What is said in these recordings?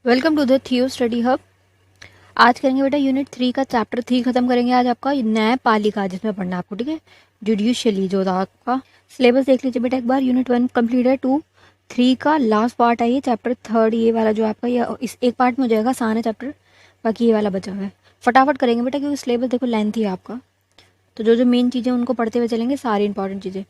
Welcome to the थियो study hub. आज करेंगे बेटा यूनिट 3 का चैप्टर 3 खत्म करेंगे आज आपका न्यायपालिका, जिसमें पढ़ना है आपको। ठीक है, जुडिशियली जो था आपका सिलेबस देख लीजिए बेटा एक बार। यूनिट 1 कंप्लीट है, 2 3 का लास्ट पार्ट है ये चैप्टर 3 ये वाला जो आपका ये इस एक पार्ट में हो जाएगा सारे चैप्टर, बाकी ये वाला बचा हुआ है। फटाफट करेंगे बेटा क्योंकि सिलेबस देखो लेंथी है आपका, तो जो जो मेन चीज़ें उनको पढ़ते हुए चलेंगे, सारी इंपॉर्टेंट चीज़ें।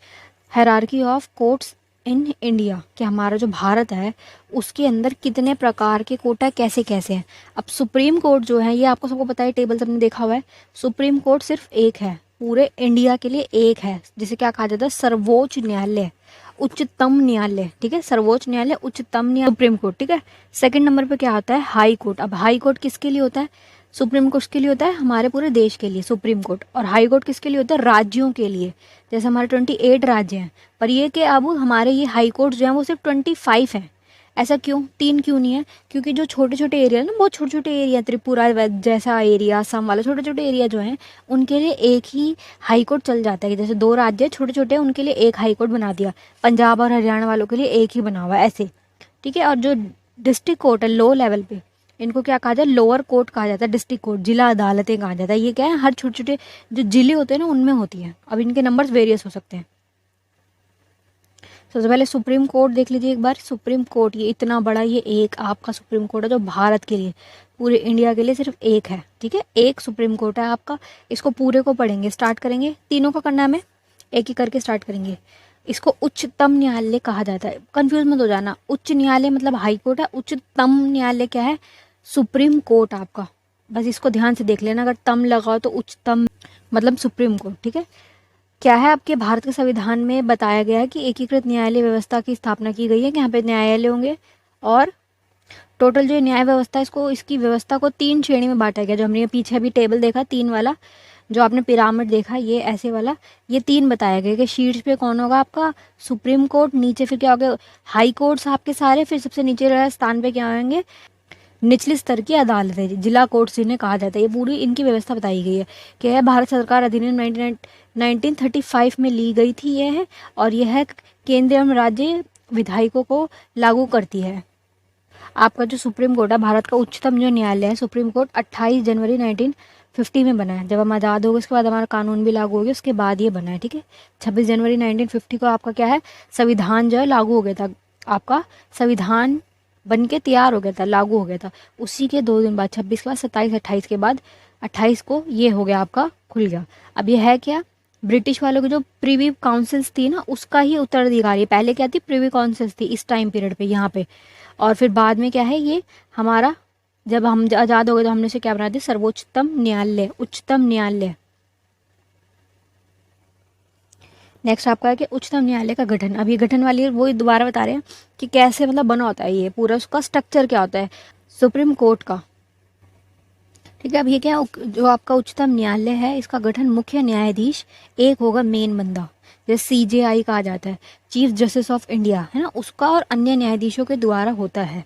Hierarchy of courts in India, कि हमारा जो भारत है उसके अंदर कितने प्रकार के कोर्ट है, कैसे कैसे हैं। अब सुप्रीम कोर्ट जो है ये आपको सबको पता है, टेबल सबने देखा हुआ है। सुप्रीम कोर्ट सिर्फ एक है पूरे इंडिया के लिए, एक है जिसे क्या कहा जाता है, सर्वोच्च न्यायालय, उच्चतम न्यायालय। ठीक है, सर्वोच्च न्यायालय, उच्चतम न्यायालय, सुप्रीम कोर्ट। ठीक है, सेकंड नंबर पे क्या आता है, हाई कोर्ट। अब हाई कोर्ट किसके लिए होता है, सुप्रीम कोर्ट के लिए होता है हमारे पूरे देश के लिए सुप्रीम कोर्ट, और हाई कोर्ट किसके लिए होता है, राज्यों के लिए। जैसे हमारे 28 राज्य हैं, पर ये कि अब हमारे ये हाई कोर्ट जो है वो सिर्फ 25 हैं। ऐसा क्यों, 3 क्यों नहीं है, क्योंकि जो छोटे छोटे एरिया ना, बहुत छोटे छोटे एरिया, त्रिपुरा जैसा एरिया, असम वाला छोटे छोटे एरिया जो हैं उनके लिए एक ही हाई कोर्ट चल जाता है। जैसे 2 राज्य छोटे छोटे हैं उनके लिए एक हाई कोर्ट बना दिया, पंजाब और हरियाणा वालों के लिए एक ही बना हुआ है ऐसे। ठीक है, और जो डिस्ट्रिक्ट कोर्ट है लो लेवल पे, इनको क्या कहा जाए, लोअर कोर्ट कहा जाता है, डिस्ट्रिक्ट कोर्ट, जिला अदालतें कहा जाता है। ये क्या है, हर छोटे छोटे जो जिले होते हैं ना उनमें होती है। अब इनके नंबर्स वेरियस हो सकते हैं। सबसे पहले सुप्रीम कोर्ट देख लीजिए एक बार। सुप्रीम कोर्ट ये इतना बड़ा, ये एक आपका सुप्रीम कोर्ट है जो भारत के लिए, पूरे इंडिया के लिए सिर्फ एक है। ठीक है, एक सुप्रीम कोर्ट है आपका। इसको पूरे को पढ़ेंगे, स्टार्ट करेंगे, तीनों का करना है हमें, एक ही करके स्टार्ट करेंगे। इसको उच्चतम न्यायालय कहा जाता है, कंफ्यूज मत हो जाना। उच्च न्यायालय मतलब हाई कोर्ट है, उच्चतम न्यायालय क्या है, सुप्रीम कोर्ट आपका। बस इसको ध्यान से देख लेना, अगर तम लगाओ तो उच्चतम मतलब सुप्रीम कोर्ट। ठीक है, क्या है, आपके भारत के संविधान में बताया गया है कि एकीकृत न्यायालय व्यवस्था की स्थापना की गई है, कि यहाँ पे न्यायालय होंगे। और टोटल जो न्याय व्यवस्था है, इसको इसकी व्यवस्था को 3 श्रेणी में बांटा गया। जो हमने पीछे अभी टेबल देखा 3 वाला, जो आपने पिरामिड देखा ये ऐसे वाला, ये 3 बताया गया कि शीर्ष पे कौन होगा आपका, सुप्रीम कोर्ट, नीचे फिर क्या होगा, हाई कोर्ट्स आपके सारे, फिर सबसे नीचे वाला स्थान पे क्या होंगे, निचले स्तर की अदालतें, जिला कोर्ट जिन्हें कहा जाता है। ये पूरी इनकी व्यवस्था बताई गई है कि यह भारत सरकार अधिनियम 1935 में ली गई थी यह है, और यह है केंद्र एवं राज्य विधायकों को लागू करती है। आपका जो सुप्रीम कोर्ट है, भारत का उच्चतम जो न्यायालय है, सुप्रीम कोर्ट 28 जनवरी 1950 में बना है। जब हम आज़ाद हो गए उसके बाद हमारा कानून भी लागू हो गया, उसके बाद ये बना है। ठीक है, 26 जनवरी 1950 को आपका क्या है, संविधान जो है लागू हो गया था। आपका संविधान बन के तैयार हो गया था, लागू हो गया था। उसी के 2 दिन बाद 26 के बाद 27 28 के बाद 28 को ये हो गया आपका, खुल गया। अब ये है क्या, ब्रिटिश वालों की जो प्रीवी काउंसिल्स थी ना उसका ही उत्तराधिकारी। पहले क्या थी, प्रीवी काउंसिल्स थी इस टाइम पीरियड पे यहाँ पे, और फिर बाद में क्या है ये हमारा, जब हम आज़ाद हो गए तो हमने से क्या बना दिया, सर्वोच्चतम न्यायालय, उच्चतम न्यायालय। नेक्स्ट आपका है कि उच्चतम न्यायालय का गठन। अब ये गठन वाली वो दोबारा बता रहे हैं कि कैसे मतलब बना होता है, ये पूरा उसका स्ट्रक्चर क्या होता है सुप्रीम कोर्ट का। ठीक है, अब ये क्या, जो आपका उच्चतम न्यायालय है इसका गठन मुख्य न्यायाधीश एक होगा, मेन बंदा, जैसे सीजेआई कहा जाता है, चीफ जस्टिस ऑफ इंडिया है ना, उसका और अन्य न्यायाधीशों के द्वारा होता है।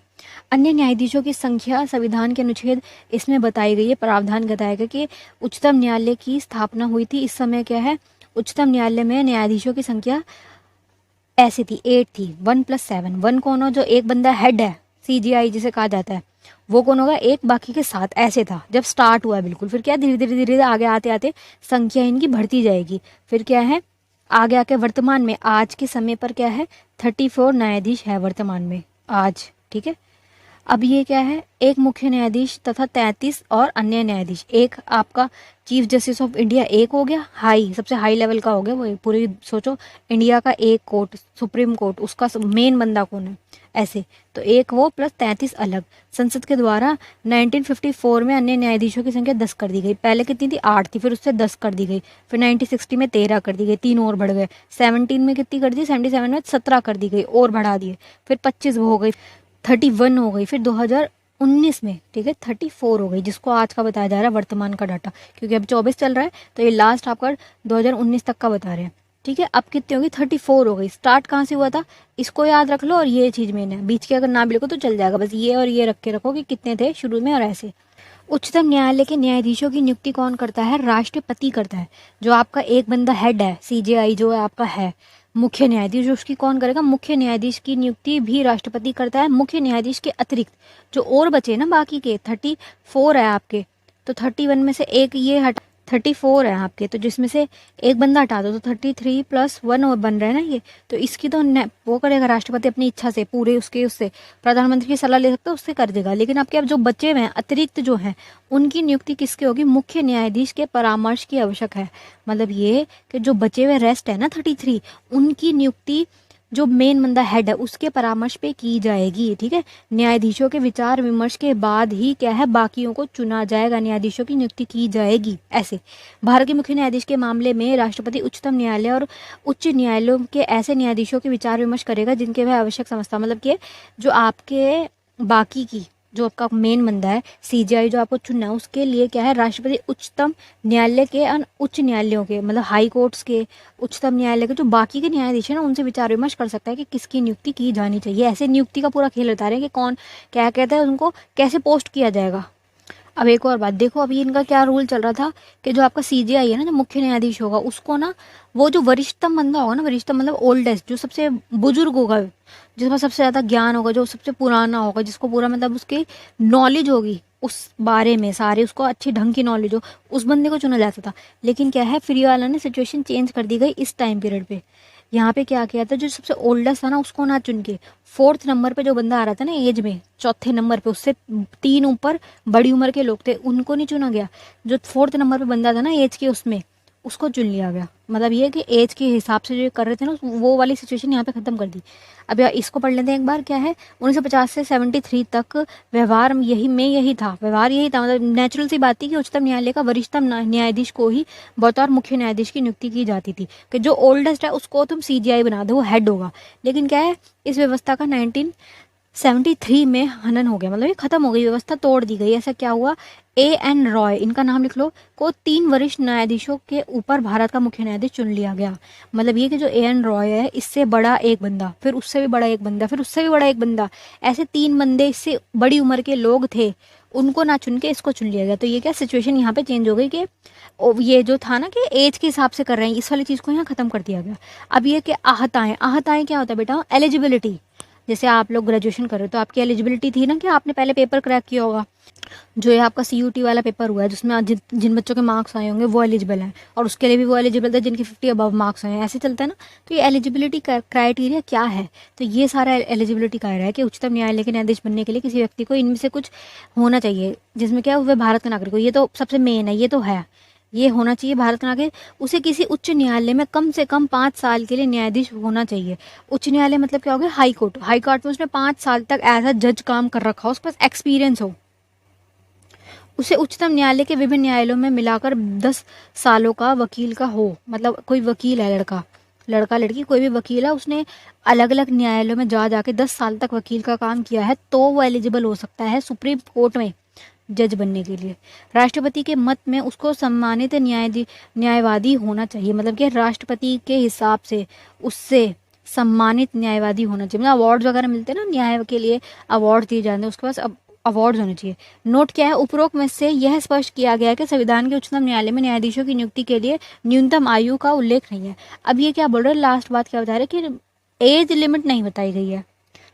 अन्य न्यायाधीशों की संख्या संविधान के अनुच्छेद इसमें बताई गई है, प्रावधान बताया गया कि उच्चतम न्यायालय की स्थापना हुई थी। इस समय क्या है, उच्चतम न्यायालय में न्यायाधीशों की संख्या ऐसी थी, 8 थी, 1+7। 1 कौन हो, जो एक बंदा हेड है, सीजीआई जिसे कहा जाता है, वो कौन होगा, एक, बाकी के 7, ऐसे था जब स्टार्ट हुआ है बिल्कुल। फिर क्या, धीरे धीरे धीरे धीरे आगे आते आते संख्या इनकी बढ़ती जाएगी। फिर क्या है, आगे आके वर्तमान में आज के समय पर क्या है, 34 न्यायाधीश है वर्तमान में आज। ठीक है, अब ये क्या है, एक मुख्य न्यायाधीश तथा 33 और अन्य न्यायाधीश। एक आपका चीफ जस्टिस ऑफ इंडिया एक हो गया, हाई सबसे हाई लेवल का हो गया वो, पूरी सोचो इंडिया का एक कोर्ट सुप्रीम कोर्ट, उसका मेन बंदा कौन है ऐसे, तो एक वो प्लस 33 अलग। संसद के द्वारा 1954 में अन्य न्यायाधीशों की संख्या 10 कर दी गई। पहले कितनी थी, 8 थी, फिर उससे 10 कर दी गई। फिर 1960 में 13 कर दी गई, 3 और बढ़ गए। 17 में कितनी कर दी, 77 में 17 कर दी गई और बढ़ा दिए। फिर 25 वो हो गई, 31 हो गई। फिर 2019 में ठीक है 34 हो गई, जिसको आज का बताया जा रहा है वर्तमान का डाटा, क्योंकि अब 24 चल रहा है तो ये लास्ट आपका 2019 तक का बता रहे हैं। ठीक है, अब कितनी होगी, 34 हो गई। स्टार्ट कहाँ से हुआ था, इसको याद रख लो, और ये चीज़ मेन है, बीच के अगर ना भी लिखो तो चल जाएगा, बस ये और ये रख के रखो कि कितने थे शुरू में और ऐसे। उच्चतम न्यायालय के न्यायाधीशों की नियुक्ति कौन करता है, राष्ट्रपति करता है। जो आपका एक बंदा हेड है, सीजेआई जो है आपका है, मुख्य न्यायाधीश, जो उसकी कौन करेगा, मुख्य न्यायाधीश की नियुक्ति भी राष्ट्रपति करता है। मुख्य न्यायाधीश के अतिरिक्त जो और बचे ना बाकी के 34 है आपके, तो 31 में से एक ये हट 34 है आपके, तो जिसमें से एक बंदा हटा दो तो 33 + 1 बन रहा है ना ये। तो इसकी तो वो करेगा राष्ट्रपति अपनी इच्छा से, पूरे उससे प्रधानमंत्री की सलाह ले सकते हो, उससे कर देगा। लेकिन आपके अब जो बचे हुए हैं अतिरिक्त जो हैं, उनकी नियुक्ति किसकी होगी, मुख्य न्यायाधीश के परामर्श की आवश्यक है। मतलब ये कि जो बचे हुए रेस्ट है ना 33, उनकी नियुक्ति जो मेन बंदा हेड है उसके परामर्श पे की जाएगी। ठीक है, न्यायाधीशों के विचार विमर्श के बाद ही क्या है, बाकियों को चुना जाएगा, न्यायाधीशों की नियुक्ति की जाएगी। ऐसे भारत के मुख्य न्यायाधीश के मामले में राष्ट्रपति उच्चतम न्यायालय और उच्च न्यायालयों के ऐसे न्यायाधीशों के विचार विमर्श करेगा जिनके वह आवश्यक समझता। मतलब कि जो आपके बाकी की जो आपका मेन बंदा है सीजीआई जो आपको चुनना है, उसके लिए क्या है, राष्ट्रपति उच्चतम न्यायालय के उच्च न्यायालयों के, मतलब हाई कोर्ट्स के, उच्चतम न्यायालय के जो बाकी के न्यायाधीश है ना, उनसे विचार विमर्श कर सकता है कि किसकी नियुक्ति की जानी चाहिए। ऐसे नियुक्ति का पूरा खेल बता रहे हैं कि कौन क्या कहता है, उनको कैसे पोस्ट किया जाएगा। अब एक और बात देखो, अभी इनका क्या रूल चल रहा था कि जो आपका सीजीआई है ना, जो मुख्य न्यायाधीश होगा, उसको ना वो जो वरिष्ठतम बंदा होगा ना, वरिष्ठतम मतलब ओल्डेस्ट, जो सबसे बुजुर्ग होगा, जिसके पास सबसे ज़्यादा ज्ञान होगा, जो सबसे पुराना होगा, जिसको पूरा मतलब उसकी नॉलेज होगी उस बारे में सारे, उसको अच्छी ढंग की नॉलेज हो, उस बंदे को चुना जाता था। लेकिन क्या है, फ्री वाला ने सिचुएशन चेंज कर दी गई इस टाइम पीरियड पे। यहाँ पे क्या किया था, जो सबसे ओल्डेस्ट था ना उसको ना चुन के 4th नंबर पे जो बंदा आ रहा था ना एज में, 4थे नंबर पे, उससे 3 ऊपर बड़ी उम्र के लोग थे, उनको नहीं चुना गया। जो 4th नंबर पे बंदा था ना एज के, उसमें उसको चुन लिया गया। मतलब ये कि एज के हिसाब से जो कर रहे थे ना, वो वाली सिचुएशन यहाँ पे खत्म कर दी। अब यार इसको पढ़ लेते हैं एक बार। क्या है, 1950 से 73 तक व्यवहार यही था, व्यवहार यही था। मतलब नेचुरल सी बात थी कि उच्चतम न्यायालय का वरिष्ठतम न्यायाधीश को ही बतौर मुख्य न्यायाधीश की नियुक्ति की जाती थी, कि जो ओल्डेस्ट है उसको तुम सीजीआई बना दो, वो हेड होगा। लेकिन क्या है, इस व्यवस्था का 1973 में हनन हो गया, मतलब ये खत्म हो गई, व्यवस्था तोड़ दी गई। ऐसा क्या हुआ, एएन रॉय, इनका नाम लिख लो, को 3 वरिष्ठ न्यायाधीशों के ऊपर भारत का मुख्य न्यायाधीश चुन लिया गया। मतलब ये कि जो एएन रॉय है, इससे बड़ा एक बंदा, फिर उससे भी बड़ा एक बंदा, फिर उससे भी बड़ा एक बंदा, ऐसे 3 बंदे इससे बड़ी उम्र के लोग थे, उनको ना चुन के इसको चुन लिया गया। तो ये क्या सिचुएशन यहाँ पे चेंज हो गई कि ये जो था ना कि एज के हिसाब से कर रहे हैं, इस वाली चीज़ को यहाँ खत्म कर दिया गया। अब ये कि आहताएं क्या होता है बेटा, एलिजिबिलिटी। जैसे आप लोग ग्रेजुएशन कर रहे हो तो आपकी एलिजिबिलिटी थी ना कि आपने पहले पेपर क्रैक किया होगा, जो ये आपका सीयूटी वाला पेपर हुआ है, जिसमें जिन बच्चों के मार्क्स आए होंगे वो एलिजिबल हैं, और उसके लिए भी वो एलिजिबल थे जिनके 50 अबव मार्क्स आए हैं। ऐसे चलता है ना। तो ये एलिजिबिलिटी क्राइटेरिया क्या है, तो ये सारा एलिजिबिलिटी कह रहा है कि उच्चतम न्यायालय के न्यायाधीश बनने के लिए किसी व्यक्ति को इनमें से कुछ होना चाहिए, जिसमें क्या वह भारत का नागरिक हो। ये तो सबसे मेन है, ये तो है, ये होना चाहिए भारत का नागरिक। उसे किसी उच्च न्यायालय में कम से कम 5 साल के लिए न्यायाधीश होना चाहिए। उच्च न्यायालय मतलब क्या हो गया, हाई कोर्ट। हाई कोर्ट में उसने 5 साल तक एज अ जज काम कर रखा हो, उसके पास एक्सपीरियंस हो। उसे उच्चतम न्यायालय के विभिन्न न्यायालयों में मिलाकर 10 सालों का वकील का हो। मतलब कोई वकील है, लड़का लड़की कोई भी वकील है, उसने अलग अलग न्यायालयों में जा जाके 10 साल तक वकील का काम किया है, तो वो एलिजिबल हो सकता है सुप्रीम कोर्ट में जज बनने के लिए। राष्ट्रपति के मत में उसको सम्मानित न्यायवादी होना चाहिए। मतलब कि राष्ट्रपति के हिसाब से उससे सम्मानित न्यायवादी होना चाहिए। मतलब अवार्ड वगैरह मिलते हैं ना न्याय के लिए, अवार्ड दिए जाते हैं, उसके पास अब अवार्ड होने चाहिए। नोट क्या है, उपरोक्त में से यह स्पष्ट किया गया है कि संविधान के उच्चतम न्यायालय में न्यायाधीशों की नियुक्ति के लिए न्यूनतम आयु का उल्लेख नहीं है। अब ये क्या बोल रहे हैं, लास्ट बात क्या बता रहे हैं कि एज लिमिट नहीं बताई गई है,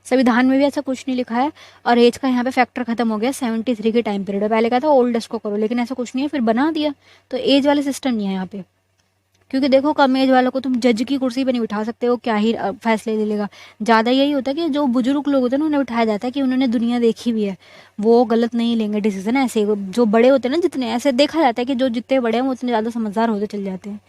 संविधान में भी ऐसा कुछ नहीं लिखा है। और एज का यहाँ पे फैक्टर खत्म हो गया 73 के टाइम पीरियड। पहले कहा था ओल्डेस्ट को करो, लेकिन ऐसा कुछ नहीं है, फिर बना दिया। तो एज वाले सिस्टम नहीं है यहाँ पे, क्योंकि देखो कम एज वालों को तुम जज की कुर्सी पे नहीं बिठा सकते हो, क्या ही फैसले ले लेगा। ज़्यादा यही होता है कि जो बुजुर्ग लोग होते हैं ना उन्हें बिठाया जाता है कि उन्होंने दुनिया देखी भी है, वो गलत नहीं लेंगे डिसीजन। ऐसे जो बड़े होते हैं ना, जितने ऐसे देखा जाता है कि जो जितने बड़े हैं वो उतने ज़्यादा समझदार होते चले जाते हैं,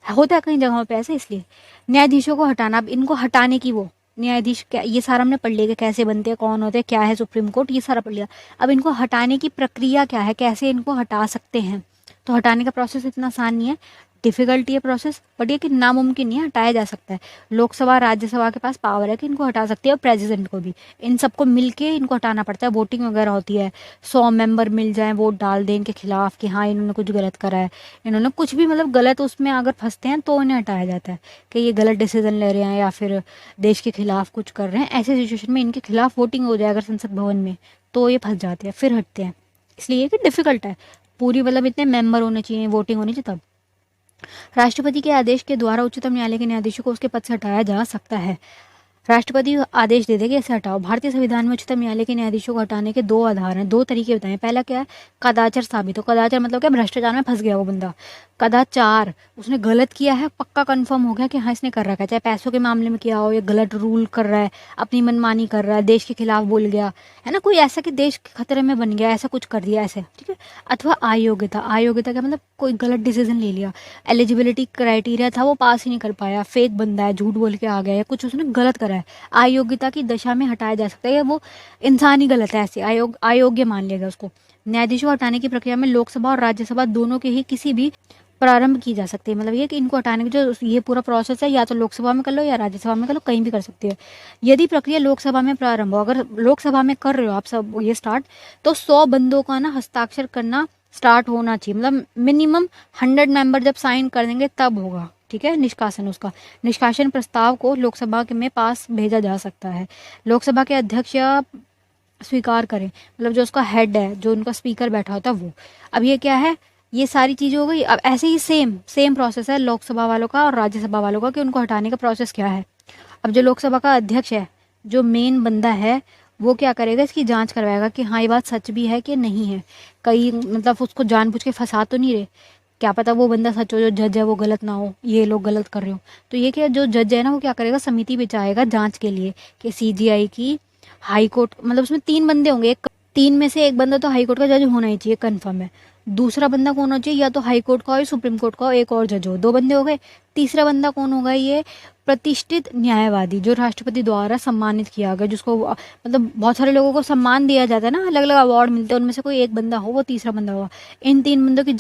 होता है कई जगहों पे ऐसे। इसलिए न्यायाधीशों को हटाना, अब इनको हटाने की वो न्यायाधीश क्या, ये सारा हमने पढ़ लिया कि कैसे बनते हैं, कौन होते हैं, क्या है सुप्रीम कोर्ट, ये सारा पढ़ लिया। अब इनको हटाने की प्रक्रिया क्या है, कैसे इनको हटा सकते हैं। तो हटाने का प्रोसेस इतना आसान नहीं है, डिफिकल्टी है प्रोसेस, बट ये कि नामुमकिन नहीं है, हटाया जा सकता है। लोकसभा राज्यसभा के पास पावर है कि इनको हटा सकती है, और प्रेसिडेंट को भी, इन सबको मिलके इनको हटाना पड़ता है। वोटिंग वगैरह होती है, 100 मेंबर मिल जाए, वोट डाल दें इनके खिलाफ कि हाँ इन्होंने कुछ गलत करा है, इन्होंने कुछ भी मतलब गलत उसमें अगर फंसते हैं तो इन्हें हटाया जाता है कि ये गलत डिसीजन ले रहे हैं या फिर देश के खिलाफ कुछ कर रहे हैं। ऐसे सिचुएशन में इनके खिलाफ वोटिंग हो जाए अगर संसद भवन में, तो ये फंस जाते हैं, फिर हटते हैं। इसलिए कि डिफिकल्ट है, पूरी मतलब इतने मेंबर होने चाहिए, वोटिंग होनी चाहिए तब। राष्ट्रपति के आदेश के द्वारा उच्चतम न्यायालय के न्यायाधीशों को उसके पद से हटाया जा सकता है। राष्ट्रपति आदेश दे दे कि ऐसे हटाओ। भारतीय संविधान में उच्चतम न्यायालय के न्यायाधीशों को हटाने के दो आधार हैं, दो तरीके बताए। पहला क्या है, कदाचार साबित हो। कदाचार मतलब क्या, भ्रष्टाचार में फंस गया वो बंदा। कदाचार, उसने गलत किया है, पक्का कंफर्म हो गया कि हाँ इसने कर रखा है, चाहे पैसों के मामले में किया हो या गलत रूल कर रहा है, अपनी मनमानी कर रहा है, देश के खिलाफ बोल गया है ना, कोई ऐसा कि देश खतरे में बन गया, ऐसा कुछ कर दिया ऐसे, ठीक है। अथवा अयोग्यता, अयोग्यता का मतलब कोई गलत डिसीजन ले लिया, एलिजिबिलिटी क्राइटेरिया था वो पास ही नहीं कर पाया, फेक बंदा है, झूठ बोल के आ गया, या कुछ उसने गलत करा है, अयोग्यता की दशा में हटाया जा सकता है, या वो इंसान ही गलत है, ऐसे अयोग्य मान लिया गया उसको। न्यायाधीशों को हटाने की प्रक्रिया में लोकसभा और राज्यसभा दोनों के ही किसी भी प्रारंभ की जा सकती है। मतलब ये कि इनको हटाने की जो ये पूरा प्रोसेस है, या तो लोकसभा में कर लो या राज्यसभा में कर लो, कहीं भी कर सकते हो। यदि प्रक्रिया लोकसभा में प्रारंभ हो, अगर लोकसभा में कर रहे हो आप सब ये स्टार्ट, तो 100 बंदों का ना हस्ताक्षर करना स्टार्ट होना चाहिए। मतलब मिनिमम 100 मेंबर जब साइन कर देंगे तब होगा, ठीक है, निष्कासन। उसका निष्कासन प्रस्ताव को लोकसभा में पास भेजा जा सकता है। लोकसभा के अध्यक्ष या स्वीकार करें, मतलब जो उसका हेड है, जो उनका स्पीकर बैठा होता है वो। अब ये क्या है, ये सारी चीज़ें हो गई। अब ऐसे ही सेम प्रोसेस है लोकसभा वालों का और राज्यसभा वालों का, कि उनको हटाने का प्रोसेस क्या है। अब जो लोकसभा का अध्यक्ष है, जो मेन बंदा है, वो क्या करेगा, इसकी जांच करवाएगा कि हाँ ये बात सच भी है कि नहीं है, कहीं मतलब उसको जानबूझ के फंसा तो नहीं रहे, क्या पता वो बंदा सच हो, जो जज है वो गलत ना हो, ये लोग गलत कर रहे हो। तो ये क्या, जो जज है ना वो क्या करेगा, समिति बिछाएगा जांच के लिए, कि सीजीआई की, हाई कोर्ट, मतलब उसमें 3 बंदे होंगे, एक 3 में से एक बंदा तो हाई कोर्ट का जज होना ही चाहिए, कंफर्म है। दूसरा बंदा कौन होना चाहिए, या तो हाई कोर्ट का हो या सुप्रीम कोर्ट का हो, एक और जज हो, 2 बंदे हो गए। तीसरा बंदा कौन होगा, ये प्रतिष्ठित न्यायवादी, जो राष्ट्रपति द्वारा सम्मानित किया गया, जिसको मतलब बहुत सारे लोगों को सम्मान दिया जाता है ना, अलग अलग अवार्ड मिलते हैं, उनमें से कोई एक बंदा हो, वो तीसरा बंदा होगा। इन 3 बंदों की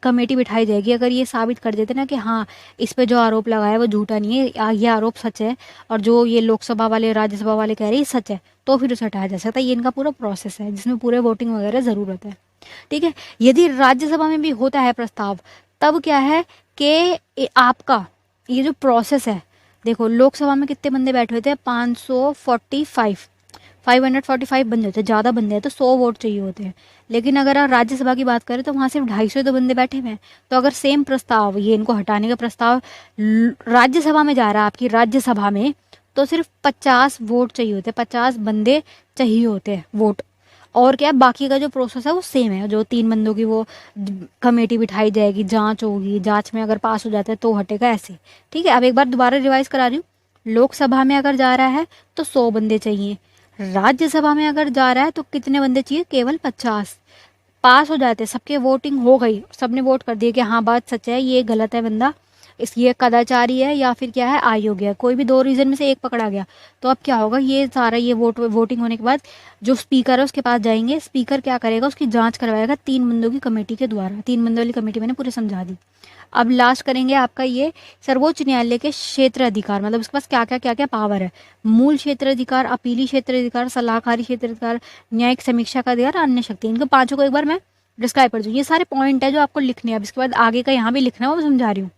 कमेटी बिठाई जाएगी। अगर ये साबित कर देते ना कि हाँ इस पे जो आरोप लगाया वो झूठा नहीं है, ये आरोप सच है, और जो ये लोकसभा वाले राज्यसभा वाले कह रहे हैं ये सच है, तो फिर उसे हटाया जा सकता है। ये इनका पूरा प्रोसेस है, जिसमें पूरे वोटिंग वगैरह ज़रूरत है, ठीक है। यदि राज्यसभा में भी होता है प्रस्ताव, तब क्या है कि आपका ये जो प्रोसेस है, देखो लोकसभा में कितने बंदे बैठे होते हैं, 545 बंदे होते हैं, ज़्यादा बंदे हैं तो 100 वोट चाहिए होते हैं। लेकिन अगर आप राज्यसभा की बात करें तो वहाँ सिर्फ 250 तो बंदे बैठे हुए हैं। तो अगर सेम प्रस्ताव, ये इनको हटाने का प्रस्ताव राज्यसभा में जा रहा है, आपकी राज्यसभा में, तो सिर्फ 50 वोट चाहिए होते हैं, 50 बंदे चाहिए होते हैं वोट। और क्या, बाकी का जो प्रोसेस है वो सेम है, जो 3 बंदों की वो कमेटी बिठाई जाएगी, जांच होगी, जांच में अगर पास हो जाता है तो हटेगा, ऐसे, ठीक है। अब एक बार दोबारा रिवाइज करा रही हूँ। लोकसभा में अगर जा रहा है तो 100 बंदे चाहिए, राज्यसभा में अगर जा रहा है तो कितने बंदे चाहिए, केवल 50। पास हो जाते, सबके वोटिंग हो गई, सबने वोट कर दिया कि हाँ बात सच है, ये गलत है बंदा, इस ये कदाचारी है या फिर क्या है अयोग्य है, कोई भी 2 रीजन में से एक पकड़ा गया, तो अब क्या होगा, ये सारा ये वोटिंग होने के बाद जो स्पीकर है उसके पास जाएंगे, स्पीकर क्या करेगा, उसकी जांच करवाएगा 3 बंदों की कमेटी के द्वारा। 3 बंदों वाली कमेटी मैंने पूरी समझा दी। अब लास्ट करेंगे आपका ये सर्वोच्च न्यायालय के क्षेत्र अधिकार, मतलब उसके पास क्या क्या पावर है। मूल क्षेत्र अधिकार, अपीली क्षेत्र अधिकार, सलाहकारी क्षेत्र अधिकार, न्यायिक समीक्षा का अधिकार, अन्य शक्ति। इनको 5 को एक बार मैं डिस्क्राइब कर दूँ। ये सारे पॉइंट है जो आपको लिखने हैं। अब इसके बाद आगे का यहाँ भी लिखना है, वो मैं समझा रही हूँ।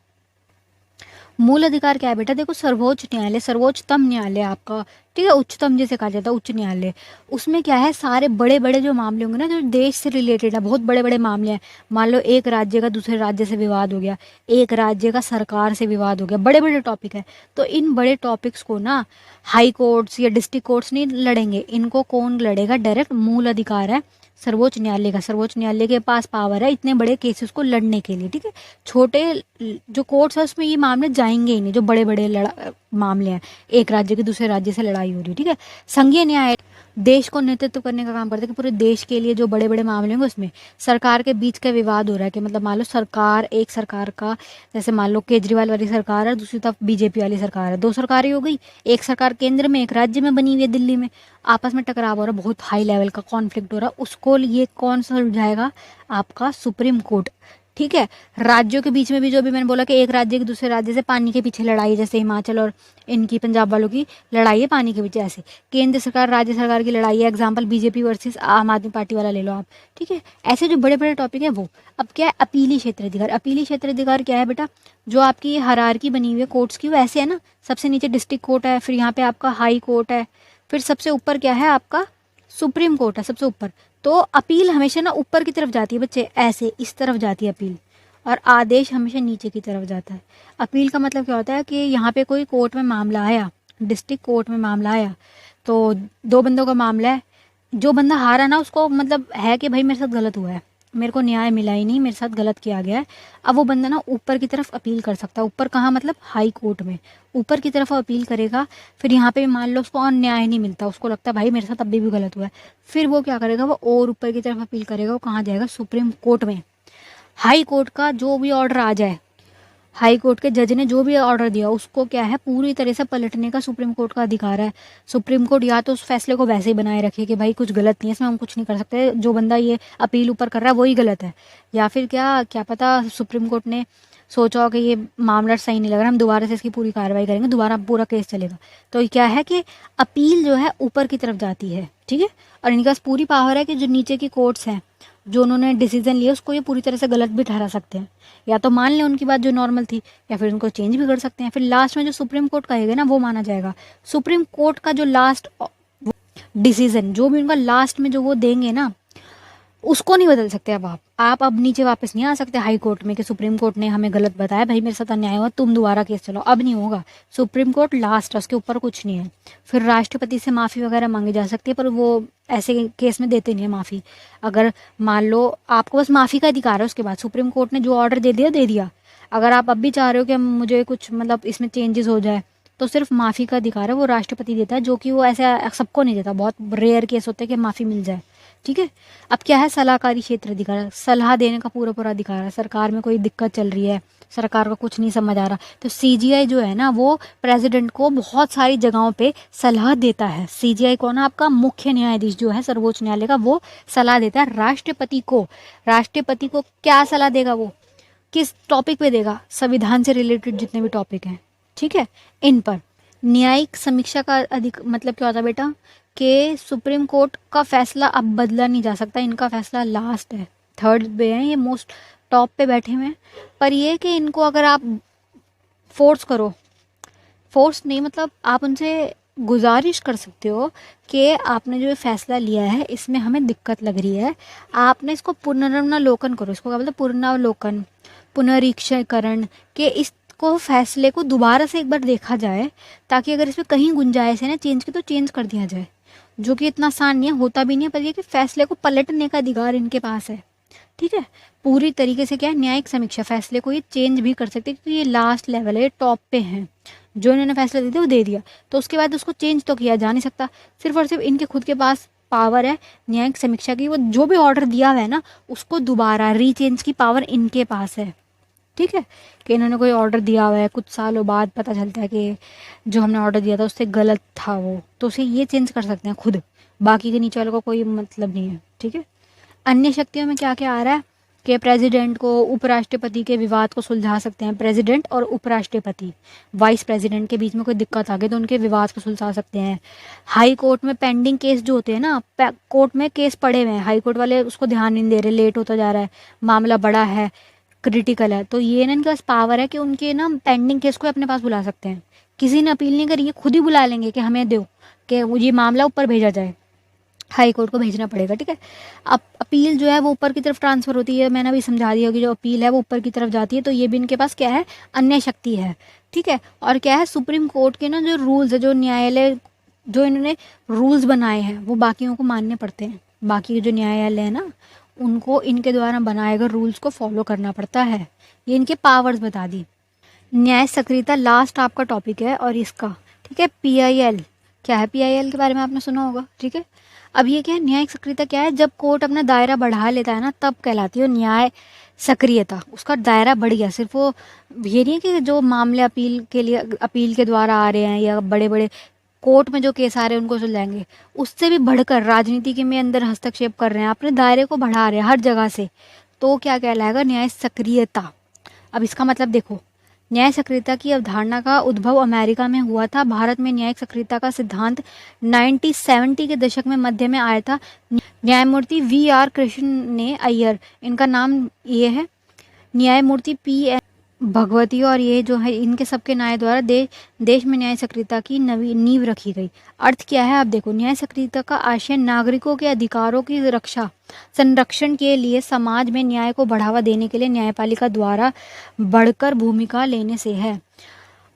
मूल अधिकार क्या है बेटा, देखो सर्वोच्च न्यायालय, सर्वोच्चतम न्यायालय आपका, ठीक है, उच्चतम जैसे कहा जाता है उच्च न्यायालय, उसमें क्या है, सारे बड़े बड़े जो मामले होंगे ना, जो देश से रिलेटेड है, बहुत बड़े बड़े मामले हैं। मान लो एक राज्य का दूसरे राज्य से विवाद हो गया, एक राज्य का सरकार से विवाद हो गया, बड़े बड़े टॉपिक है, तो इन बड़े टॉपिक्स को ना हाई कोर्ट्स या डिस्ट्रिक्ट कोर्ट्स नहीं लड़ेंगे, इनको कौन लड़ेगा, डायरेक्ट मूल अधिकार है सर्वोच्च न्यायालय का। सर्वोच्च न्यायालय के पास पावर है इतने बड़े केसेस को लड़ने के लिए, ठीक है। छोटे जो कोर्ट्स है उसमें ये मामले जाएंगे ही नहीं, जो बड़े बड़े मामले हैं, एक राज्य के दूसरे राज्य से लड़ाई हो रही है, ठीक है। संघीय न्यायालय देश को नेतृत्व करने का काम करता है, कि पूरे देश के लिए जो बड़े बड़े मामले होंगे उसमें सरकार के बीच का विवाद हो रहा है, कि मतलब मान लो एक सरकार का, जैसे मान लो केजरीवाल वाली सरकार है, दूसरी तरफ बीजेपी वाली सरकार है, 2 सरकारें हो गई, एक सरकार केंद्र में एक राज्य में बनी हुई है दिल्ली में, आपस में टकराव हो रहा है, बहुत हाई लेवल का कॉन्फ्लिक्ट हो रहा है, उसको ये कौन सुलझाएगा, आपका सुप्रीम कोर्ट, ठीक है। राज्यों के बीच में भी जो भी मैंने बोला कि एक राज्य के दूसरे राज्य से पानी के पीछे लड़ाई, जैसे हिमाचल और इनकी पंजाब वालों की लड़ाई है पानी के पीछे, ऐसे केंद्र सरकार राज्य सरकार की लड़ाई है, एग्जाम्पल बीजेपी वर्सेस आम आदमी पार्टी वाला ले लो आप, ठीक है। ऐसे जो बड़े बड़े टॉपिक है वो। अब क्या है, अपीली क्षेत्र अधिकार। अपीली क्षेत्र अधिकार क्या है बेटा, जो आपकी हायरार्की बनी हुई है कोर्ट्स की, वो ऐसे है ना, सबसे नीचे डिस्ट्रिक्ट कोर्ट है, फिर यहाँ पे आपका हाई कोर्ट है, फिर सबसे ऊपर क्या है आपका सुप्रीम कोर्ट है सबसे ऊपर। तो अपील हमेशा ना ऊपर की तरफ जाती है बच्चे, ऐसे इस तरफ जाती है अपील, और आदेश हमेशा नीचे की तरफ जाता है। अपील का मतलब क्या होता है कि यहाँ पे कोई कोर्ट में मामला आया, डिस्ट्रिक्ट कोर्ट में मामला आया, तो 2 बंदों का मामला है, जो बंदा हारा ना उसको मतलब है कि भाई मेरे साथ गलत हुआ है, मेरे को न्याय मिला ही नहीं, मेरे साथ गलत किया गया है। अब वो बंदा ना ऊपर की तरफ अपील कर सकता है। ऊपर कहाँ मतलब हाई कोर्ट में, ऊपर की तरफ अपील करेगा। फिर यहाँ पे भी मान लो उसको और न्याय नहीं मिलता, उसको लगता है भाई मेरे साथ अभी भी गलत हुआ है, फिर वो क्या करेगा, वो और ऊपर की तरफ अपील करेगा। वो कहाँ जाएगा, सुप्रीम कोर्ट में। हाई कोर्ट का जो भी ऑर्डर आ जाए, हाई कोर्ट के जज ने जो भी ऑर्डर दिया उसको क्या है, पूरी तरह से पलटने का सुप्रीम कोर्ट का अधिकार है। सुप्रीम कोर्ट या तो उस फैसले को वैसे ही बनाए रखे कि भाई कुछ गलत नहीं है इसमें, हम कुछ नहीं कर सकते, जो बंदा ये अपील ऊपर कर रहा है वही गलत है, या फिर क्या क्या पता सुप्रीम कोर्ट ने सोचा हो कि ये मामला सही नहीं लग रहा, हम दोबारा से इसकी पूरी कार्रवाई करेंगे, दोबारा पूरा केस चलेगा। तो ये क्या है कि अपील जो है ऊपर की तरफ जाती है, ठीक है। और इनके पास पूरी पावर है कि जो नीचे की कोर्ट्स हैं, जो उन्होंने डिसीजन लिया उसको ये पूरी तरह से गलत भी ठहरा सकते हैं, या तो मान लें उनकी बात जो नॉर्मल थी, या फिर उनको चेंज भी कर सकते हैं। फिर लास्ट में जो सुप्रीम कोर्ट कहेगा ना वो माना जाएगा। सुप्रीम कोर्ट का जो लास्ट डिसीजन, जो भी उनका लास्ट में जो वो देंगे ना, उसको नहीं बदल सकते। अब आप अब नीचे वापस नहीं आ सकते हाई कोर्ट में कि सुप्रीम कोर्ट ने हमें गलत बताया, भाई मेरे साथ अन्याय हुआ, तुम दोबारा केस चलो, अब नहीं होगा। सुप्रीम कोर्ट लास्ट है, उसके ऊपर कुछ नहीं है। फिर राष्ट्रपति से माफ़ी वगैरह मांगी जा सकती है, पर वो ऐसे केस में देते नहीं है माफ़ी। अगर मान लो आपको बस माफ़ी का अधिकार है, उसके बाद सुप्रीम कोर्ट ने जो ऑर्डर दे दिया दे दिया। अगर आप अब भी चाह रहे हो कि मुझे कुछ मतलब इसमें चेंजेस हो जाए, तो सिर्फ माफ़ी का अधिकार है वो राष्ट्रपति देता है, जो कि वो ऐसे सबको नहीं देता, बहुत रेयर केस होते हैं कि माफ़ी मिल जाए, ठीक है। अब क्या है, सलाहकारी क्षेत्र अधिकार, सलाह देने का पूरा पूरा अधिकार है। सरकार में कोई दिक्कत चल रही है, सरकार को कुछ नहीं समझ आ रहा, तो सीजीआई जो है ना वो प्रेसिडेंट को बहुत सारी जगहों पे सलाह देता है। सीजीआई कौन है, आपका मुख्य न्यायाधीश जो है सर्वोच्च न्यायालय का, वो सलाह देता है राष्ट्रपति को। राष्ट्रपति को क्या सलाह देगा, वो किस टॉपिक पे देगा, संविधान से रिलेटेड जितने भी टॉपिक हैं, ठीक है, इन पर। न्यायिक समीक्षा का अधिक मतलब क्या होता है बेटा, कि सुप्रीम कोर्ट का फैसला अब बदला नहीं जा सकता, इनका फैसला लास्ट है, थर्ड पे है, ये मोस्ट टॉप पे बैठे हुए हैं। पर ये कि इनको अगर आप फोर्स करो, फोर्स नहीं मतलब आप उनसे गुजारिश कर सकते हो कि आपने जो फैसला लिया है इसमें हमें दिक्कत लग रही है, आपने इसको पुनरावलोकन करो। इसको क्या बोलते हैं, पुनरावलोकन, पुनरीक्षणकरण, के इसको फैसले को दोबारा से एक बार देखा जाए, ताकि अगर इसमें कहीं गुंजाइश है ना चेंज की, तो चेंज कर दिया जाए। जो कि इतना आसान नहीं है, होता भी नहीं है, पर ये कि फैसले को पलटने का अधिकार इनके पास है, ठीक है। पूरी तरीके से क्या है, न्यायिक समीक्षा, फैसले को ये चेंज भी कर सकते हैं, क्योंकि ये लास्ट लेवल है, टॉप पे हैं। जो इन्होंने फैसला दे दिया वो दे दिया, तो उसके बाद उसको चेंज तो किया जा नहीं सकता। सिर्फ और सिर्फ इनके खुद के पास पावर है न्यायिक समीक्षा की, वो जो भी ऑर्डर दिया हुआ है ना उसको दोबारा रीचेंज की पावर इनके पास है, ठीक है। कि इन्होंने कोई ऑर्डर दिया हुआ है, कुछ सालों बाद पता चलता है कि जो हमने ऑर्डर दिया था उससे गलत था वो, तो उसे ये चेंज कर सकते हैं खुद, बाकी के नीचे वालों को कोई मतलब नहीं है, ठीक है। अन्य शक्तियों में क्या क्या आ रहा है कि प्रेसिडेंट को, उपराष्ट्रपति के विवाद को सुलझा सकते हैं। प्रेसिडेंट और उपराष्ट्रपति, वाइस प्रेसिडेंट के बीच में कोई दिक्कत आ गई तो उनके विवाद को सुलझा सकते हैं। हाई कोर्ट में पेंडिंग केस जो होते हैं ना, कोर्ट में केस पड़े हुए हैं, हाई कोर्ट वाले उसको ध्यान नहीं दे रहे, लेट होता जा रहा है, मामला बड़ा है, क्रिटिकल है, तो ये ना इनके पास पावर है कि उनके ना पेंडिंग केस को अपने पास बुला सकते हैं। किसी ने अपील नहीं करी, ये खुद ही बुला लेंगे कि हमें दो, कि ये मामला ऊपर भेजा जाए, हाई कोर्ट को भेजना पड़ेगा, ठीक है। अब अपील जो है वो ऊपर की तरफ ट्रांसफर होती है, मैंने अभी समझा दिया कि जो अपील है वो ऊपर की तरफ जाती है, तो ये भी इनके पास क्या है, अन्य शक्ति है, ठीक है। और क्या है, सुप्रीम कोर्ट के ना जो रूल्स है, जो न्यायालय जो इन्होंने रूल्स बनाए हैं वो बाकियों को मानने पड़ते हैं। बाकी के जो न्यायालय है ना उनको इनके द्वारा बनाए गए रूल्स को फॉलो करना पड़ता है। ये इनके पावर्स बता दी। न्याय सक्रियता लास्ट आपका टॉपिक है, और इसका, ठीक है, पीआईएल क्या है, पीआईएल के बारे में आपने सुना होगा, ठीक है। अब ये क्या है, न्यायिक सक्रियता क्या है, जब कोर्ट अपना दायरा बढ़ा लेता है ना तब कहलाती है न्याय सक्रियता, उसका दायरा बढ़ गया। सिर्फ वो ये नहीं है कि जो मामले अपील के लिए, अपील के द्वारा आ रहे हैं या बड़े बड़े कोर्ट में जो केस आ रहे हैं उनको सुलझाएंगे, उससे भी बढ़कर राजनीति के में अंदर हस्तक्षेप कर रहे हैं, अपने दायरे को बढ़ा रहे हैं हर जगह से, तो क्या कहलाएगा, न्याय सक्रियता। अब इसका मतलब देखो, न्याय सक्रियता की अवधारणा का उद्भव अमेरिका में हुआ था। भारत में न्यायिक सक्रियता का सिद्धांत 1970 के दशक में मध्य में आया था। न्यायमूर्ति वी आर कृष्ण ने अय्यर, इनका नाम ये है, न्यायमूर्ति पी भगवती और ये जो है इनके सबके न्याय द्वारा देश में न्याय सक्रियता की नवी नींव रखी गई। अर्थ क्या है आप देखो, न्याय सक्रियता का आशय नागरिकों के अधिकारों की रक्षा संरक्षण के लिए समाज में न्याय को बढ़ावा देने के लिए न्यायपालिका द्वारा बढ़कर भूमिका लेने से है।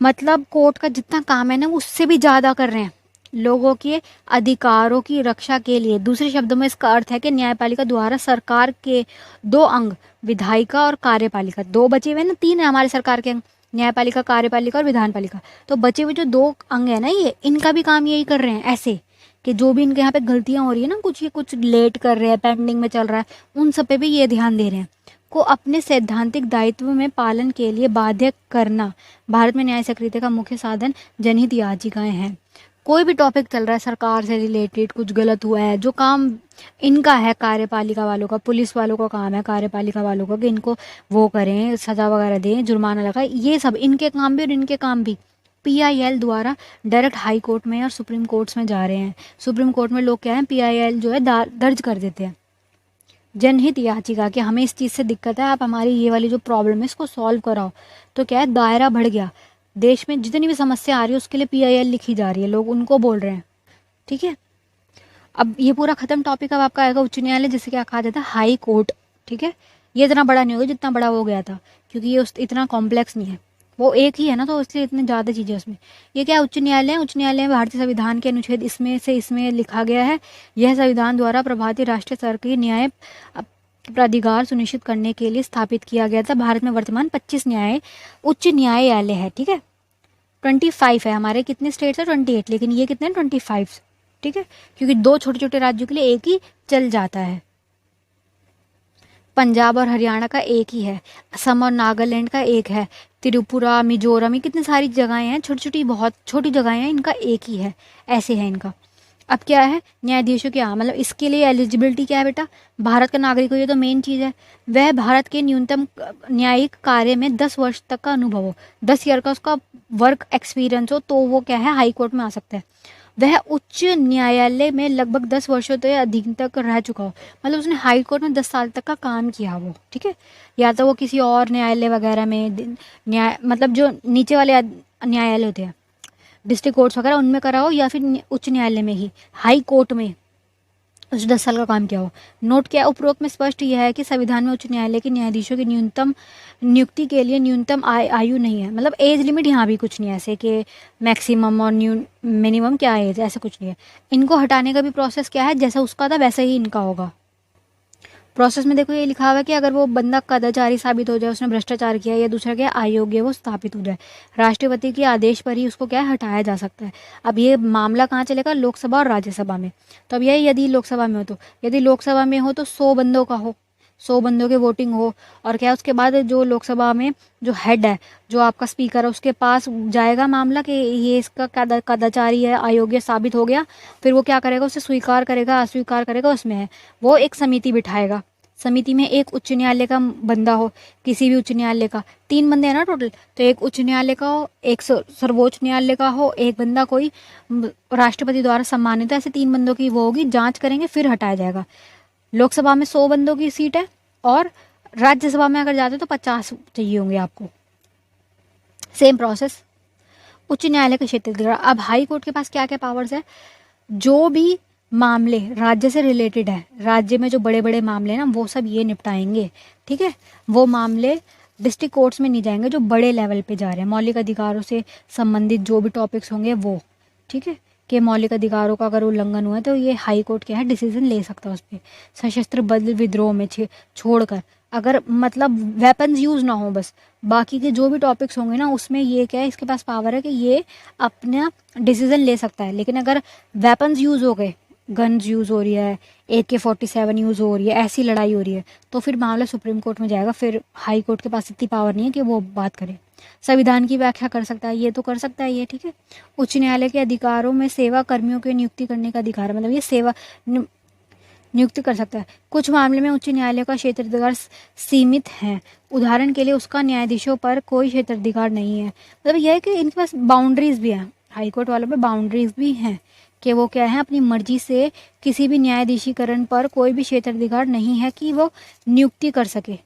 मतलब कोर्ट का जितना काम है ना उससे भी ज़्यादा कर रहे हैं लोगों के अधिकारों की रक्षा के लिए। दूसरे शब्दों में इसका अर्थ है कि न्यायपालिका द्वारा सरकार के दो अंग, विधायिका और कार्यपालिका, दो बचे हुए ना, तीन है हमारे सरकार के अंग, न्यायपालिका, कार्यपालिका और विधानपालिका। तो बचे हुए जो दो अंग है ना, ये इनका भी काम यही कर रहे हैं, ऐसे कि जो भी इनके यहाँ पे गलतियां हो रही है ना, कुछ ये कुछ लेट कर रहे हैं, पेंडिंग में चल रहा है, उन सब पे भी ये ध्यान दे रहे हैं को अपने सैद्धांतिक दायित्व में पालन के लिए बाध्य करना। भारत में न्याय सक्रियता का मुख्य साधन जनहित याचिकाएं हैं। कोई भी टॉपिक चल रहा है सरकार से रिलेटेड, कुछ गलत हुआ है, जो काम इनका है कार्यपालिका वालों का, पुलिस वालों का काम है कार्यपालिका वालों का कि इनको वो करें, सजा वगैरह दें, जुर्माना लगाए, ये सब इनके काम भी और इनके काम भी PIL द्वारा डायरेक्ट हाई कोर्ट में और सुप्रीम कोर्ट्स में जा रहे हैं। सुप्रीम कोर्ट में लोग क्या है, PIL जो है दर्ज कर देते हैं जनहित याचिका कि हमें इस चीज़ से दिक्कत है, आप हमारी ये वाली जो प्रॉब्लम है इसको सॉल्व कराओ। तो क्या है, दायरा बढ़ गया, देश में जितनी भी समस्या आ रही है उसके लिए PIL लिखी जा रही है, लोग उनको बोल रहे हैं। ठीक है, अब ये पूरा खत्म टॉपिक। अब आपका आएगा उच्च न्यायालय, जिसे क्या कहा जाता है, हाई कोर्ट। ठीक है, ये इतना बड़ा नहीं होगा जितना बड़ा हो गया था, क्योंकि ये इतना कॉम्प्लेक्स नहीं है, वो एक ही है ना, तो इसलिए इतनी ज़्यादा चीज़ें उसमें। ये क्या उच्च न्यायालय है, उच्च न्यायालय में भारतीय संविधान के अनुच्छेद इसमें लिखा गया है, यह संविधान द्वारा प्रभावी राष्ट्रीय स्तर की न्याय प्राधिकार सुनिश्चित करने के लिए स्थापित किया गया था। भारत में वर्तमान 25 उच्च न्यायालय है। ठीक है, 25 है, हमारे कितने स्टेट्स है 28, लेकिन ये कितने 25। ठीक है, क्योंकि दो छोटे छोटे राज्यों के लिए एक ही चल जाता है। पंजाब और हरियाणा का एक ही है, असम और नागालैंड का एक है, त्रिपुरा, मिजोरम, ये कितनी सारी जगहें हैं, छोटी छोटी बहुत छोटी जगहें हैं, इनका एक ही है, ऐसे है इनका। अब क्या है, न्यायाधीशों क्या मतलब इसके लिए एलिजिबिलिटी क्या है बेटा, भारत का नागरिक हो, ये तो मेन चीज़ है। वह भारत के न्यूनतम न्यायिक कार्य में 10 वर्ष तक का अनुभव हो, 10 ईयर का उसका वर्क एक्सपीरियंस हो, तो वो क्या है, हाई कोर्ट में आ सकता है। वह उच्च न्यायालय में लगभग 10 वर्षों से अधिक तक रह चुका हो, मतलब उसने हाई कोर्ट में 10 साल तक का काम किया वो। ठीक है, या तो वो किसी और न्यायालय वगैरह में न्याय मतलब जो नीचे वाले न्यायालय होते हैं, डिस्ट्रिक्ट कोर्ट्स वगैरह, उनमें करा हो, या फिर उच्च न्यायालय में ही हाई कोर्ट में उसने 10 साल का काम किया हो। नोट क्या उपरोक्त में स्पष्ट यह है कि संविधान में उच्च न्यायालय के न्यायाधीशों की न्यूनतम नियुक्ति के लिए न्यूनतम आयु नहीं है, मतलब एज लिमिट यहाँ भी कुछ नहीं है ऐसे कि मैक्सिमम और मिनिमम क्या एज, ऐसा कुछ नहीं है। इनको हटाने का भी प्रोसेस क्या है, जैसा उसका था वैसे ही इनका होगा। प्रोसेस में देखो ये लिखा हुआ है कि अगर वो बंदा कदाचारी साबित हो जाए, उसने भ्रष्टाचार किया, या दूसरा क्या अयोग्य वो स्थापित हो जाए, राष्ट्रपति के आदेश पर ही उसको क्या है हटाया जा सकता है। अब ये मामला कहाँ चलेगा, लोकसभा और राज्यसभा में। तो अब यही यदि लोकसभा में हो तो, यदि लोकसभा में हो तो 100 बंदों का हो, 100 बंदों के वोटिंग हो, और क्या उसके बाद जो लोकसभा में जो हेड है, जो आपका स्पीकर है, उसके पास जाएगा मामला कि ये इसका कदाचारी है, अयोग्य साबित हो गया, फिर वो क्या करेगा, उसे स्वीकार करेगा अस्वीकार करेगा, उसमें है वो एक समिति बिठाएगा। समिति में एक उच्च न्यायालय का बंदा हो, किसी भी उच्च न्यायालय का 3 बंदे हैं ना टोटल, तो एक उच्च न्यायालय का हो, एक सर्वोच्च न्यायालय का हो, एक बंदा कोई राष्ट्रपति द्वारा सम्मानित है, ऐसे 3 बंदों की वो होगी, जांच करेंगे फिर हटाया जाएगा। लोकसभा में 100 बंदों की सीट है, और राज्यसभा में अगर जाते तो 50 चाहिए होंगे आपको। सेम प्रोसेस उच्च न्यायालय के क्षेत्र। अब हाई कोर्ट के पास क्या क्या पावर्स है, जो भी मामले राज्य से रिलेटेड है, राज्य में जो बड़े बड़े मामले हैं ना, वो सब ये निपटाएंगे। ठीक है, वो मामले डिस्ट्रिक्ट कोर्ट्स में नहीं जाएंगे जो बड़े लेवल पे जा रहे हैं, मौलिक अधिकारों से संबंधित जो भी टॉपिक्स होंगे वो। ठीक है, कि मौलिक अधिकारों का अगर उल्लंघन हुआ है तो ये हाई कोर्ट क्या है डिसीजन ले सकता है उस पर, सशस्त्र बल विद्रोह में छोड़कर, अगर मतलब वेपन्स यूज़ ना हो बस, बाकी के जो भी टॉपिक्स होंगे ना उसमें ये क्या है, इसके पास पावर है कि ये अपना डिसीजन ले सकता है। लेकिन अगर वेपन्स यूज़ हो गए, गन्स यूज़ हो रही है, AK-47 यूज़ हो रही है, ऐसी लड़ाई हो रही है, तो फिर मामला सुप्रीम कोर्ट में जाएगा। फिर हाई कोर्ट के पास इतनी पावर नहीं है कि वो बात करे। संविधान की व्याख्या कर सकता है, ये तो कर सकता है ये। ठीक है, उच्च न्यायालय के अधिकारों में सेवा कर्मियों की नियुक्ति करने का अधिकार, मतलब ये सेवा नियुक्ति कर सकता है। कुछ मामले में उच्च न्यायालय का क्षेत्राधिकार सीमित है, उदाहरण के लिए उसका न्यायाधीशों पर कोई क्षेत्राधिकार नहीं है। मतलब यह है कि इनके पास बाउंड्रीज भी हैं, हाईकोर्ट वालों पे बाउंड्रीज भी हैं कि वो क्या है, अपनी मर्जी से किसी भी न्यायाधीशीकरण पर कोई भी क्षेत्राधिकार नहीं है कि वो नियुक्ति कर सके।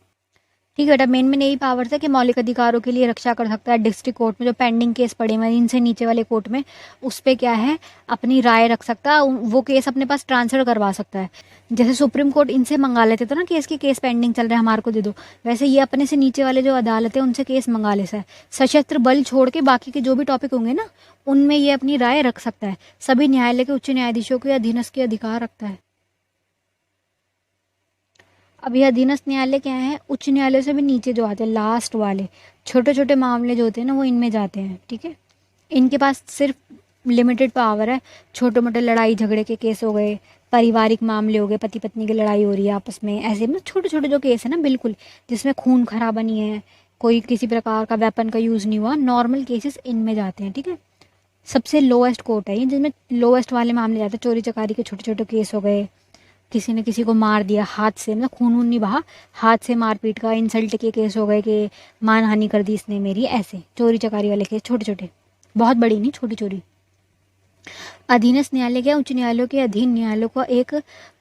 ठीक है बेटा, मेन यही पावर्स है कि मौलिक अधिकारों के लिए रक्षा कर सकता है। डिस्ट्रिक्ट कोर्ट में जो पेंडिंग केस पड़े हुए हैं इनसे नीचे वाले कोर्ट में, उस पे क्या है, अपनी राय रख सकता है, वो केस अपने पास ट्रांसफर करवा सकता है। जैसे सुप्रीम कोर्ट इनसे मंगा लेते थे ना केस, की केस पेंडिंग चल रहा है हमारे को दे दो, वैसे ये अपने से नीचे वाले जो अदालत है उनसे केस मंगा लेता है। सशस्त्र बल छोड़ के बाकी के जो भी टॉपिक होंगे ना, उनमें ये अपनी राय रख सकता है। सभी न्यायालय के उच्च न्यायाधीशों के अधीनस्थ के अधिकार रखता है। अब यह अधीनस्थ न्यायालय क्या है, उच्च न्यायालय से भी नीचे जो आते हैं, लास्ट वाले छोटे छोटे मामले जो होते हैं ना, वो इनमें जाते हैं। ठीक है, इनके पास सिर्फ लिमिटेड पावर है। छोटे मोटे लड़ाई झगड़े के केस हो गए, पारिवारिक मामले हो गए, पति पत्नी की लड़ाई हो रही है आपस में, ऐसे में छोटे छोटे जो केस है ना, बिल्कुल जिसमें खून खराबा नहीं है, कोई किसी प्रकार का वेपन का यूज़ नहीं हुआ, नॉर्मल केसेस इनमें जाते हैं। ठीक है, सबसे लोएस्ट कोर्ट है ये, जिसमें लोएस्ट वाले मामले जाते हैं। चोरी चकारी के छोटे छोटे केस हो गए, किसी ने किसी को मार दिया हाथ से, मतलब खून वून नहीं बहा, हाथ से मारपीट का, इंसल्ट के केस हो गए कि मानहानि कर दी इसने मेरी, ऐसे चोरी चकारी वाले केस छोटे छोटे, बहुत बड़ी नहीं, छोटी चोरी। अधीनस्थ न्यायालय क्या, उच्च न्यायालयों के अधीन न्यायालयों का एक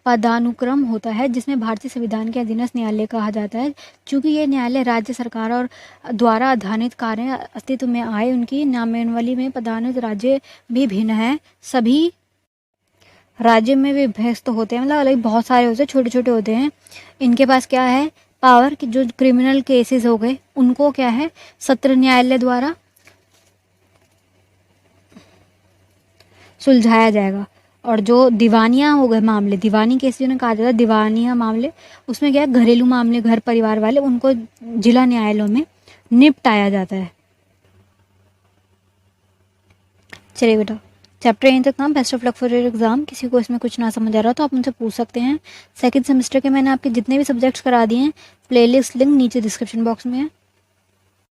पदानुक्रम होता है, जिसमें भारतीय संविधान के अधीनस्थ न्यायालय कहा जाता है। चूंकि ये न्यायालय राज्य सरकार और द्वारा अधानित कार्य अस्तित्व में आए, उनकी नामावली में पदानुत राज्य भी भिन्न है। सभी राज्य में विभक्त होते हैं, मतलब अलग बहुत सारे होते हैं, छोटे छोटे होते हैं। इनके पास क्या है पावर, कि जो क्रिमिनल केसेस हो गए उनको क्या है, सत्र न्यायालय द्वारा सुलझाया जाएगा। और जो दीवानियाँ हो गए मामले, दीवानी केस जिन्हें कहा जाता है, दीवानिया मामले, उसमें क्या है, घरेलू मामले, घर परिवार वाले, उनको जिला न्यायालयों में निपटाया जाता है। चलिए बेटा, चैप्टर यहीं तक था। Best of luck for your exam. किसी को इसमें कुछ ना समझ आ रहा तो आप मुझसे पूछ सकते हैं। सेकंड सेमेस्टर के मैंने आपके जितने भी सब्जेक्ट्स करा दिए हैं, प्लेलिस्ट लिंक नीचे डिस्क्रिप्शन बॉक्स में है।